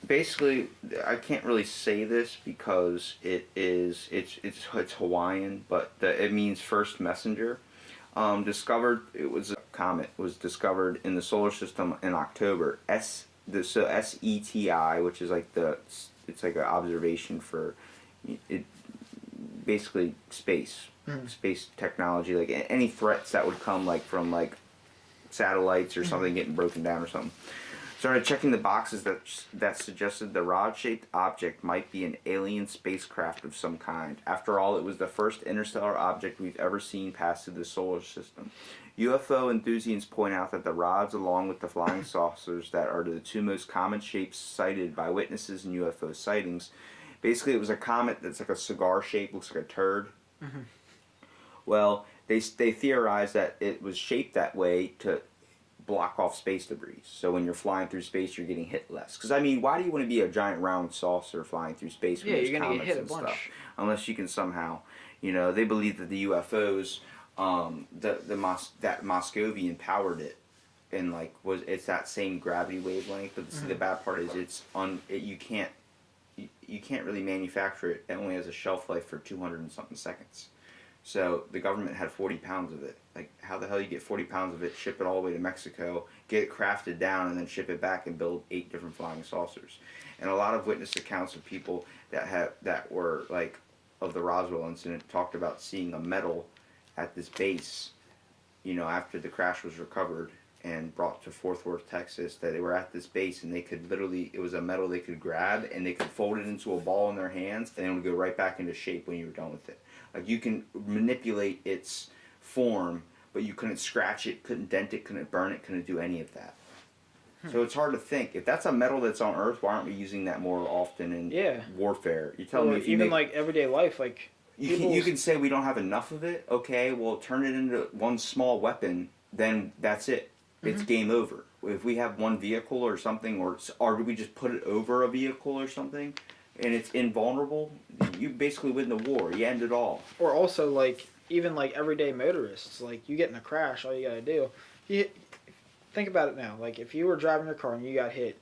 basically, I can't really say this because it's Hawaiian, but it means first messenger. Discovered, it was a comet, was discovered in the solar system in October. SETI, which is like it's like an observation for it, basically space technology, like any threats that would come like from like satellites or something getting broken down or something. Started checking the boxes that suggested the rod-shaped object might be an alien spacecraft of some kind. After all, it was the first interstellar object we've ever seen pass through the solar system. UFO enthusiasts point out that the rods, along with the flying saucers that are the two most common shapes cited by witnesses in UFO sightings. Basically, it was a comet that's like a cigar shape, looks like a turd. Mm-hmm. Well, they theorized that it was shaped that way to block off space debris. So when you're flying through space, you're getting hit less. Because I mean, why do you want to be a giant round saucer flying through space when Yeah, there's you're gonna comets get hit and a bunch. stuff? Unless you can somehow, you know, they believe that the UFOs, that Moscovian powered it, and like it's that same gravity wavelength. But the bad part is you can't really manufacture it. It only has a shelf life for 200 and something seconds. So the government had 40 pounds of it. Like, how the hell you get 40 pounds of it, ship it all the way to Mexico, get it crafted down, and then ship it back and build 8 different flying saucers? And a lot of witness accounts of people that were like of the Roswell incident talked about seeing a medal at this base, you know, after the crash was recovered and brought to Fort Worth, Texas, that they were at this base and they could literally, it was a metal they could grab and they could fold it into a ball in their hands and it would go right back into shape when you were done with it. Like, you can manipulate its form, but you couldn't scratch it, couldn't dent it, couldn't burn it, couldn't do any of that. So it's hard to think. If that's a metal that's on Earth, why aren't we using that more often in warfare? You're telling me if you even like everyday life, like you can say we don't have enough of it. Okay, well, turn it into one small weapon, then that's it. It's game over. If we have one vehicle or something, or do we just put it over a vehicle or something, and it's invulnerable, you basically win the war. You end it all. Or also like even like everyday motorists, like you get in a crash, all you gotta do. Think about it now. Like if you were driving your car and you got hit,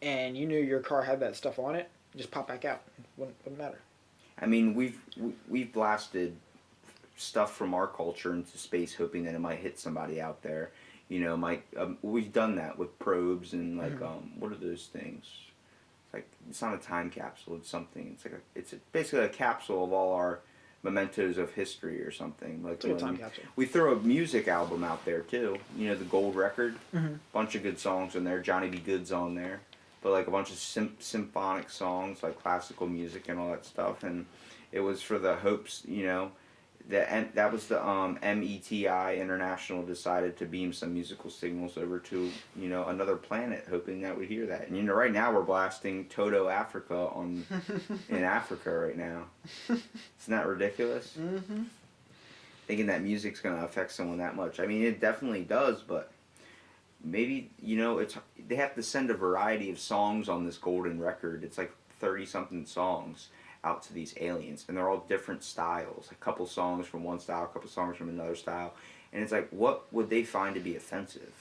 and you knew your car had that stuff on it, just pop back out. Wouldn't matter. I mean, we've blasted stuff from our culture into space, hoping that it might hit somebody out there. You know, we've done that with probes and like what are those things? It's not a time capsule. It's something. It's basically a capsule of all our mementos of history or something. Like a time capsule. We throw a music album out there too. You know, the gold record. Bunch of good songs in there. Johnny B. Good's on there, but like a bunch of symphonic songs, like classical music and all that stuff. And it was for the hopes, you know. That was the METI International decided to beam some musical signals over to, you know, another planet, hoping that we'd hear that. And you know, right now we're blasting Toto Africa in Africa right now. Isn't that ridiculous? Thinking that music's gonna affect someone that much. I mean, it definitely does, but maybe, you know, they have to send a variety of songs on this golden record. It's like 30 something songs out to these aliens, and they're all different styles. A couple songs from one style, a couple songs from another style, and it's like, what would they find to be offensive?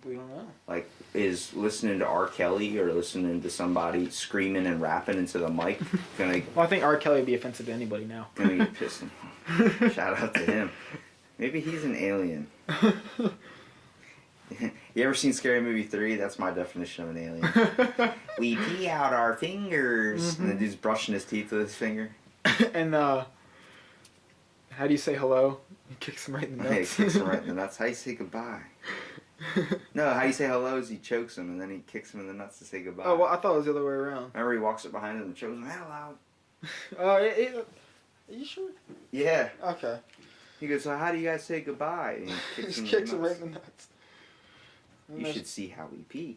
We don't know. Like, is listening to R. Kelly or listening to somebody screaming and rapping into the mic gonna? Well, I think R. Kelly would be offensive to anybody now. Gonna get pissed. Shout out to him. Maybe he's an alien. You ever seen Scary Movie 3? That's my definition of an alien. We pee out our fingers. And the dude's brushing his teeth with his finger. And how do you say hello? He kicks him right in the nuts. Yeah, he kicks him right in the nuts. How do you say goodbye? No, how do you say hello is he chokes him and then he kicks him in the nuts to say goodbye. Oh, well, I thought it was the other way around. Remember, he walks up behind him and chokes him, hello. Are you sure? Yeah. Okay. He goes, so how do you guys say goodbye? And he He kicks him right in the nuts. You should see how we pee.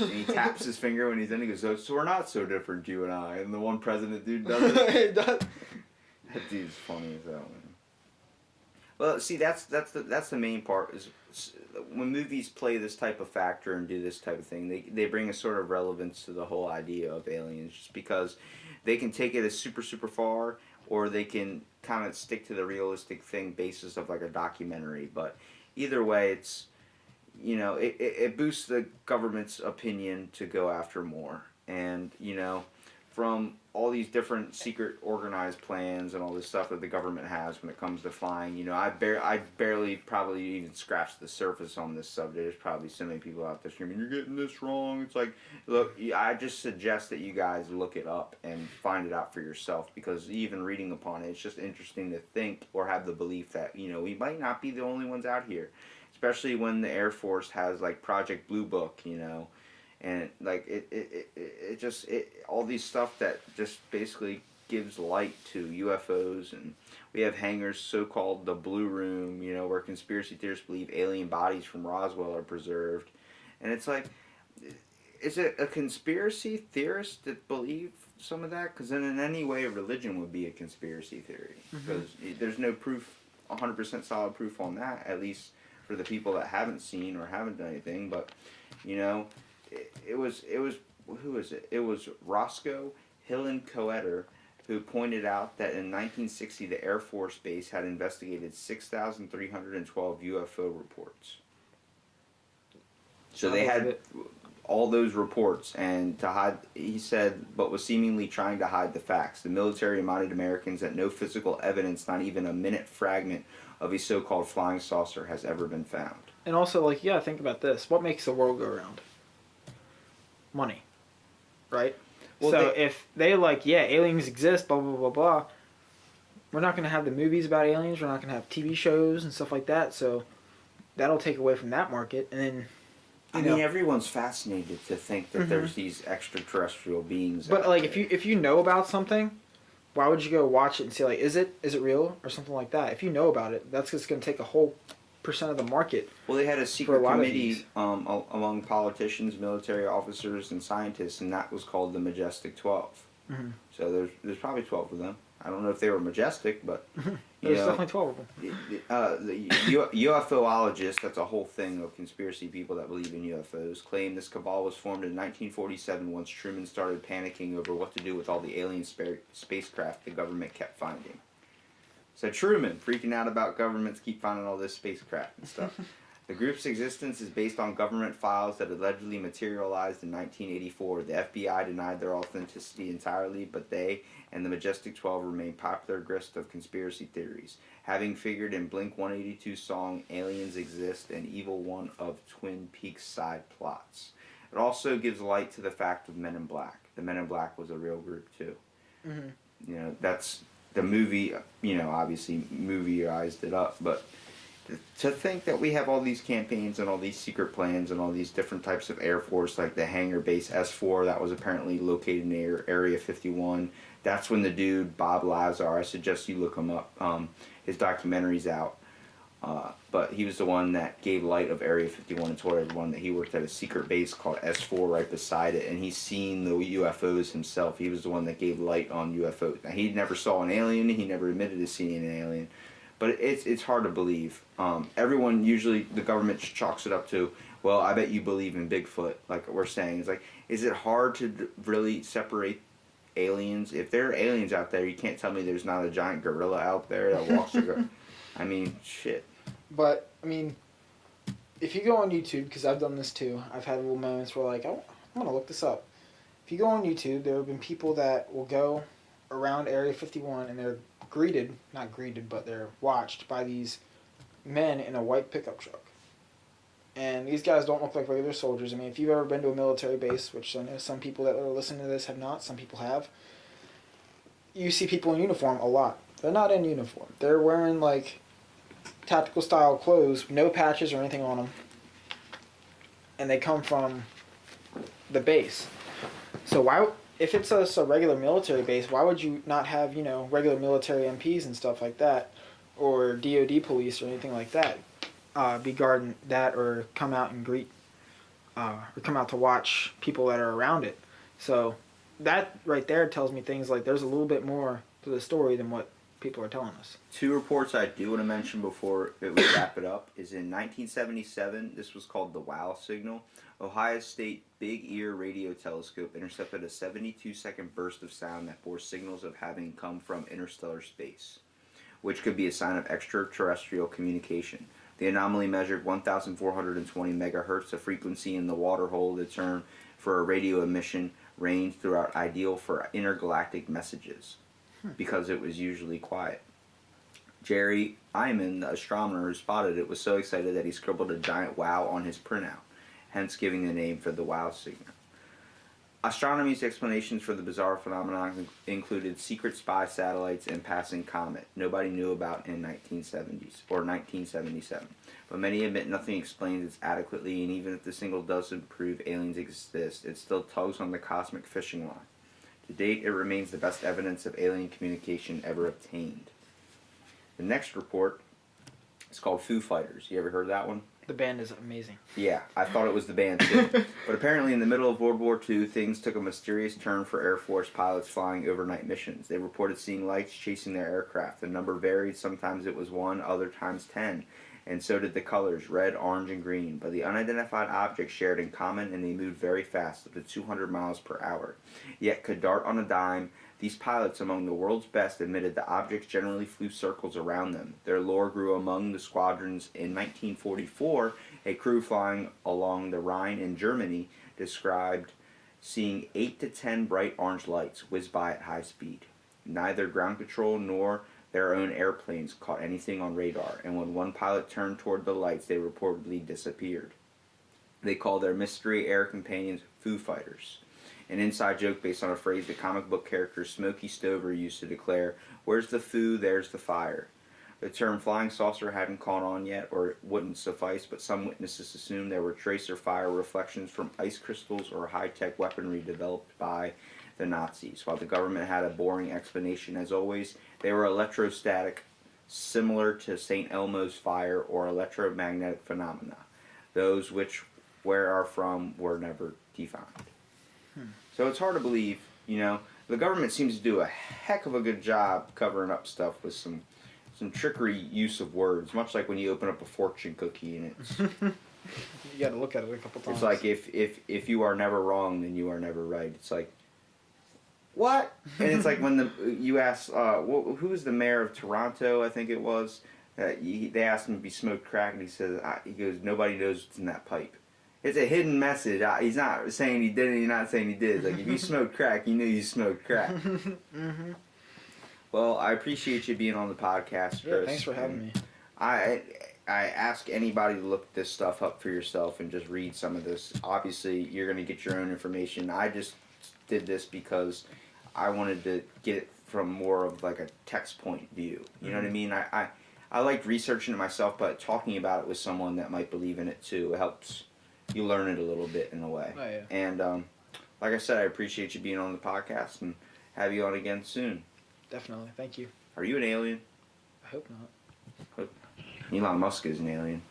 And he taps his finger when he's in. He goes, "So we're not so different, you and I." And the one president dude does it. That dude's funny as hell, man. Well, see, that's the main part is when movies play this type of factor and do this type of thing, they bring a sort of relevance to the whole idea of aliens, just because they can take it as super far, or they can kind of stick to the realistic thing basis of like a documentary. But either way, it's it boosts the government's opinion to go after more, and from all these different secret organized plans and all this stuff that the government has when it comes to flying. I barely probably even scratched the surface on this subject. There's probably so many people out there screaming, "You're getting this wrong." It's like, look, I just suggest that you guys look it up and find it out for yourself, because even reading upon it, it's just interesting to think or have the belief that, we might not be the only ones out here. Especially when the Air Force has like Project Blue Book, and like it just all these stuff that just basically gives light to UFOs. And we have hangars, so-called the Blue Room, where conspiracy theorists believe alien bodies from Roswell are preserved. And it's like, is it a conspiracy theorist that believe some of that? Because then in any way religion would be a conspiracy theory, because there's no proof, 100% solid proof on that, at least for the people that haven't seen or haven't done anything. But it was who is it? It was Roscoe Hillen-Coetter who pointed out that in 1960 the Air Force Base had investigated 6,312 UFO reports. So they had all those reports, and to hide, he said, but was seemingly trying to hide the facts. The military reminded Americans that no physical evidence, not even a minute fragment of a so-called flying saucer, has ever been found. And also, you gotta think about this. What makes the world go around? Money. Right? Well, so if they aliens exist, blah, blah, blah, blah, we're not going to have the movies about aliens. We're not going to have TV shows and stuff like that. So that'll take away from that market. And then, I mean, everyone's fascinated to think that there's these extraterrestrial beings. But if you know about something, why would you go watch it and say is it real or something like that? If you know about it, that's just going to take a whole percent of the market. Well, they had a secret committee among politicians, military officers, and scientists, and that was called the Majestic 12. So there's probably 12 of them. I don't know if they were majestic, but there's definitely 12 of them. The UFOologists, that's a whole thing of conspiracy people that believe in UFOs, claim this cabal was formed in 1947 once Truman started panicking over what to do with all the alien spacecraft the government kept finding. So Truman, freaking out about governments keep finding all this spacecraft and stuff. The group's existence is based on government files that allegedly materialized in 1984. The FBI denied their authenticity entirely, but they and the Majestic 12 remain popular grist of conspiracy theories, having figured in Blink-182's song Aliens Exist and Evil One of Twin Peaks side plots. It also gives light to the fact of Men in Black. The Men in Black was a real group too. That's the movie, obviously movieized it up, but to think that we have all these campaigns and all these secret plans and all these different types of Air Force, like the hangar base S4 that was apparently located near Area 51. That's when the dude, Bob Lazar, I suggest you look him up. His documentary's out. But he was the one that gave light of Area 51 and told everyone that he worked at a secret base called S4 right beside it, and he's seen the UFOs himself. He was the one that gave light on UFOs. Now, he never saw an alien. He never admitted to seeing an alien. But it's hard to believe. Everyone, usually the government chalks it up to, well, I bet you believe in Bigfoot, like we're saying. It's like, is it hard to really separate aliens? If there are aliens out there, you can't tell me there's not a giant gorilla out there that walks around. I mean, shit. But, I mean, if you go on YouTube, because I've done this too, I've had little moments where I'm going to look this up. If you go on YouTube, there have been people that will go around Area 51 and they're not greeted, but they're watched by these men in a white pickup truck. And these guys don't look like regular soldiers. I mean, if you've ever been to a military base, which I know some people that are listening to this have not, some people have, you see people in uniform a lot. They're not in uniform. They're wearing, tactical style clothes, no patches or anything on them. And they come from the base. So why, if it's a regular military base, why would you not have, regular military MPs and stuff like that, or DOD police or anything like that, be guarding that or come out and greet or come out to watch people that are around it. So that right there tells me things like there's a little bit more to the story than what people are telling us. Two reports I do want to mention before we wrap it up is in 1977. This was called the WOW signal. Ohio State Big Ear Radio Telescope intercepted a 72-second burst of sound that bore signals of having come from interstellar space, which could be a sign of extraterrestrial communication. The anomaly measured 1,420 megahertz, a frequency in the waterhole, the term for a radio emission range throughout, ideal for intergalactic messages because it was usually quiet. Jerry Iman, the astronomer who spotted it, was so excited that he scribbled a giant wow on his printout, hence giving the name for the wow signal. Astronomy's explanations for the bizarre phenomenon included secret spy satellites and passing comet nobody knew about in 1970s or 1977. But many admit nothing explains it adequately, and even if the signal doesn't prove aliens exist, it still tugs on the cosmic fishing line. To date, it remains the best evidence of alien communication ever obtained. The next report is called Foo Fighters. You ever heard of that one? The band is amazing. Yeah, I thought it was the band too. But apparently in the middle of World War II, things took a mysterious turn for Air Force pilots flying overnight missions. They reported seeing lights chasing their aircraft. The number varied. Sometimes it was 1, other times 10. And so did the colors, red, orange, and green. But the unidentified objects shared in common, and they moved very fast, up to 200 miles per hour. Yet could dart on a dime. These pilots, among the world's best, admitted the objects generally flew circles around them. Their lore grew among the squadrons. In 1944, a crew flying along the Rhine in Germany described seeing 8 to 10 bright orange lights whiz by at high speed. Neither ground control nor their own airplanes caught anything on radar, and when one pilot turned toward the lights, they reportedly disappeared. They called their mystery air companions Foo Fighters, an inside joke based on a phrase the comic book character Smokey Stover used to declare, "Where's the foo, there's the fire." The term flying saucer hadn't caught on yet, or it wouldn't suffice, but some witnesses assumed there were tracer fire reflections from ice crystals or high-tech weaponry developed by the Nazis. While the government had a boring explanation as always, they were electrostatic, similar to St. Elmo's fire or electromagnetic phenomena. Those which where are from were never defined. So it's hard to believe, the government seems to do a heck of a good job covering up stuff with some trickery use of words, much like when you open up a fortune cookie and it's You got to look at it a couple times. it's like if you are never wrong, then you are never right. It's like, what? And it's like when you ask who was the mayor of Toronto, I think it was, they asked him if he smoked crack, and he says he goes, nobody knows what's in that pipe. It's a hidden message. He's not saying he did it. He's not saying he did. It's like, if you smoked crack, you knew you smoked crack. Mm-hmm. Well, I appreciate you being on the podcast, Chris. Yeah, thanks for having me. I ask anybody to look this stuff up for yourself and just read some of this. Obviously, you're going to get your own information. I just did this because I wanted to get it from more of like a text point view. You know what I mean? I liked researching it myself, but talking about it with someone that might believe in it too, it helps you learn it a little bit in a way. Oh, yeah. And like I said, I appreciate you being on the podcast and have you on again soon. Definitely. Thank you. Are you an alien? I hope not. Elon Musk is an alien.